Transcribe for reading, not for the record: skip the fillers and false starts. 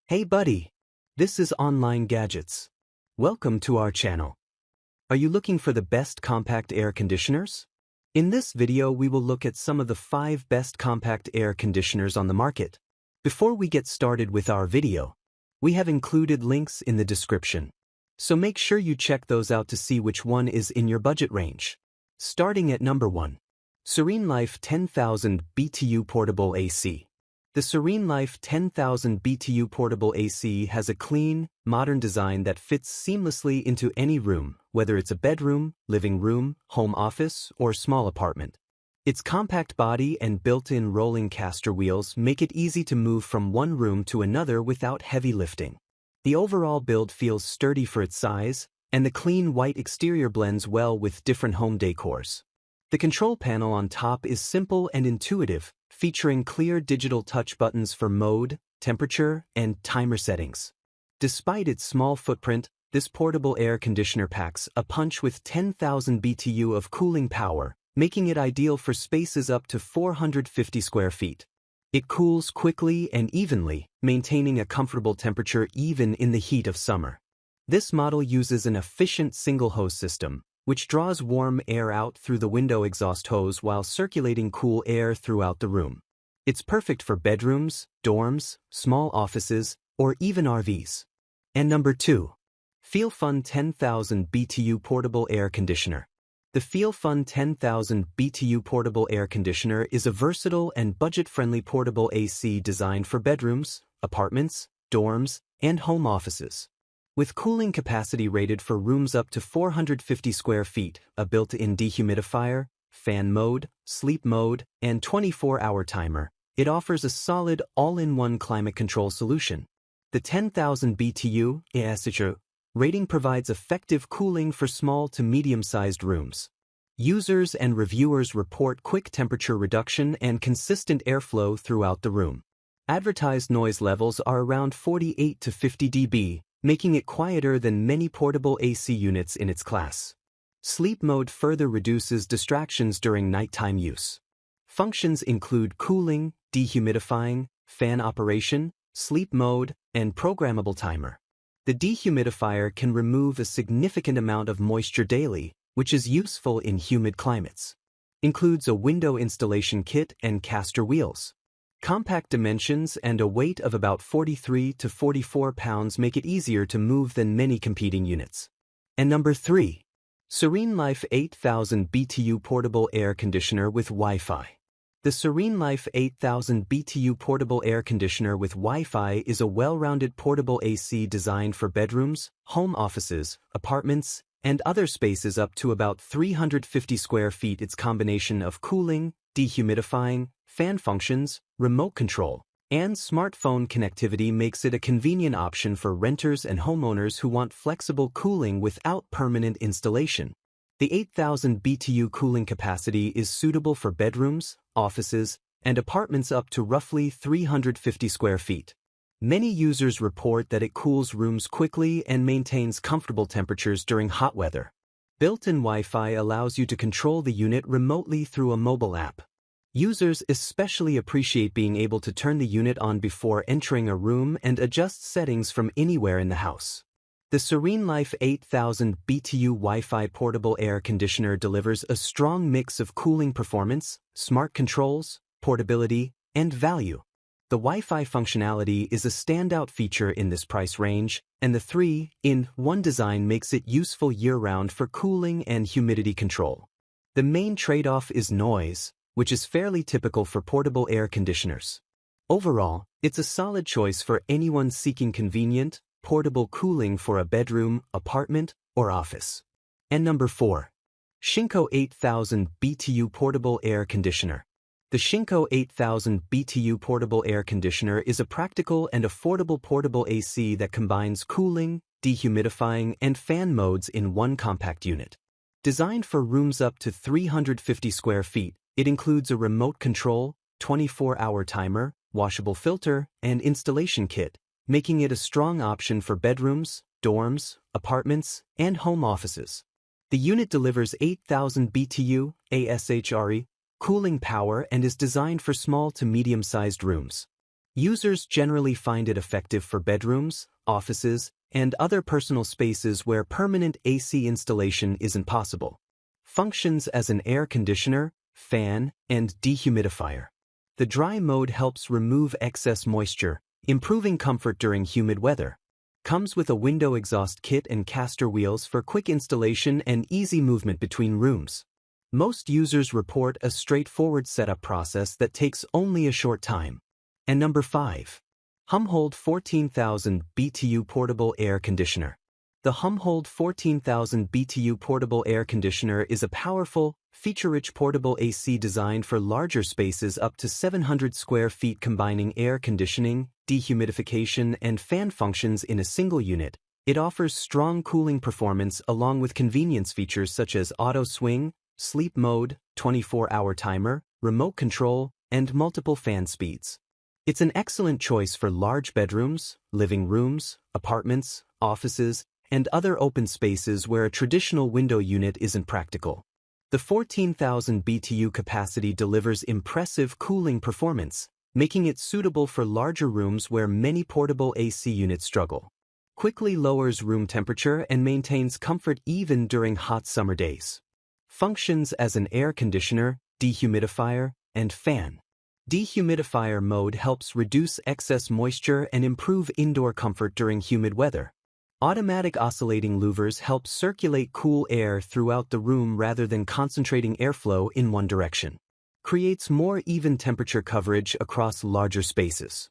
Hey buddy, this is Online Gadgets. Welcome to our channel. Are you looking for the best compact air conditioners? In this video we will look at some of the 5 best compact air conditioners on the market. Before we get started with our video, we have included links in the description. So make sure you check those out to see which one is in your budget range. Starting at number 1. SereneLife 10,000 BTU Portable AC. The SereneLife 10,000 BTU Portable AC has a clean, modern design that fits seamlessly into any room, whether it's a bedroom, living room, home office, or small apartment. Its compact body and built-in rolling caster wheels make it easy to move from one room to another without heavy lifting. The overall build feels sturdy for its size, and the clean white exterior blends well with different home decors. The control panel on top is simple and intuitive, featuring clear digital touch buttons for mode, temperature, and timer settings. Despite its small footprint, this portable air conditioner packs a punch with 10,000 BTU of cooling power, making it ideal for spaces up to 450 square feet. It cools quickly and evenly, maintaining a comfortable temperature even in the heat of summer. This model uses an efficient single-hose system, which draws warm air out through the window exhaust hose while circulating cool air throughout the room. It's perfect for bedrooms, dorms, small offices, or even RVs. And number 2. Feelfunn 10,000 BTU Portable Air Conditioner. The Feelfunn 10,000 BTU Portable Air Conditioner is a versatile and budget-friendly portable AC designed for bedrooms, apartments, dorms, and home offices. With cooling capacity rated for rooms up to 450 square feet, a built-in dehumidifier, fan mode, sleep mode, and 24-hour timer, it offers a solid all-in-one climate control solution. The 10,000 BTU ASH rating provides effective cooling for small to medium-sized rooms. Users and reviewers report quick temperature reduction and consistent airflow throughout the room. Advertised noise levels are around 48 to 50 dB, making it quieter than many portable AC units in its class. Sleep mode further reduces distractions during nighttime use. Functions include cooling, dehumidifying, fan operation, sleep mode, and programmable timer. The dehumidifier can remove a significant amount of moisture daily, which is useful in humid climates. Includes a window installation kit and caster wheels. Compact dimensions and a weight of about 43 to 44 pounds make it easier to move than many competing units. And number 3. SereneLife 8000 BTU Portable Air Conditioner with Wi-Fi. The SereneLife 8000 BTU Portable Air Conditioner with Wi-Fi is a well-rounded portable AC designed for bedrooms, home offices, apartments, and other spaces up to about 350 square feet. Its combination of cooling, dehumidifying, fan functions, remote control, and smartphone connectivity makes it a convenient option for renters and homeowners who want flexible cooling without permanent installation. The 8000 BTU cooling capacity is suitable for bedrooms, offices, and apartments up to roughly 350 square feet. Many users report that it cools rooms quickly and maintains comfortable temperatures during hot weather. Built-in Wi-Fi allows you to control the unit remotely through a mobile app. Users especially appreciate being able to turn the unit on before entering a room and adjust settings from anywhere in the house. The SereneLife 8000 BTU Wi-Fi Portable Air Conditioner delivers a strong mix of cooling performance, smart controls, portability, and value. The Wi-Fi functionality is a standout feature in this price range, and the 3-in-1 design makes it useful year-round for cooling and humidity control. The main trade-off is noise, which is fairly typical for portable air conditioners. Overall, it's a solid choice for anyone seeking convenient, portable cooling for a bedroom, apartment, or office. And number 4. Shinco 8000 BTU Portable Air Conditioner. The Shinco 8000 BTU Portable Air Conditioner is a practical and affordable portable AC that combines cooling, dehumidifying, and fan modes in one compact unit. Designed for rooms up to 350 square feet, it includes a remote control, 24-hour timer, washable filter, and installation kit, making it a strong option for bedrooms, dorms, apartments, and home offices. The unit delivers 8000 BTU ASHRE cooling power and is designed for small to medium-sized rooms. Users generally find it effective for bedrooms, offices, and other personal spaces where permanent AC installation isn't possible. Functions as an air conditioner, fan, and dehumidifier. The dry mode helps remove excess moisture, improving comfort during humid weather. Comes with a window exhaust kit and caster wheels for quick installation and easy movement between rooms. Most users report a straightforward setup process that takes only a short time. And number 5. HUMHOLD 14,000 BTU Portable Air Conditioner. The HUMHOLD 14,000 BTU Portable Air Conditioner is a powerful, feature-rich portable AC designed for larger spaces up to 700 square feet, combining air conditioning, dehumidification, and fan functions in a single unit. It offers strong cooling performance along with convenience features such as auto swing, sleep mode, 24-hour timer, remote control, and multiple fan speeds. It's an excellent choice for large bedrooms, living rooms, apartments, offices, and other open spaces where a traditional window unit isn't practical. The 14,000 BTU capacity delivers impressive cooling performance, making it suitable for larger rooms where many portable AC units struggle. Quickly lowers room temperature and maintains comfort even during hot summer days. Functions as an air conditioner, dehumidifier, and fan. Dehumidifier mode helps reduce excess moisture and improve indoor comfort during humid weather. Automatic oscillating louvers help circulate cool air throughout the room rather than concentrating airflow in one direction. Creates more even temperature coverage across larger spaces.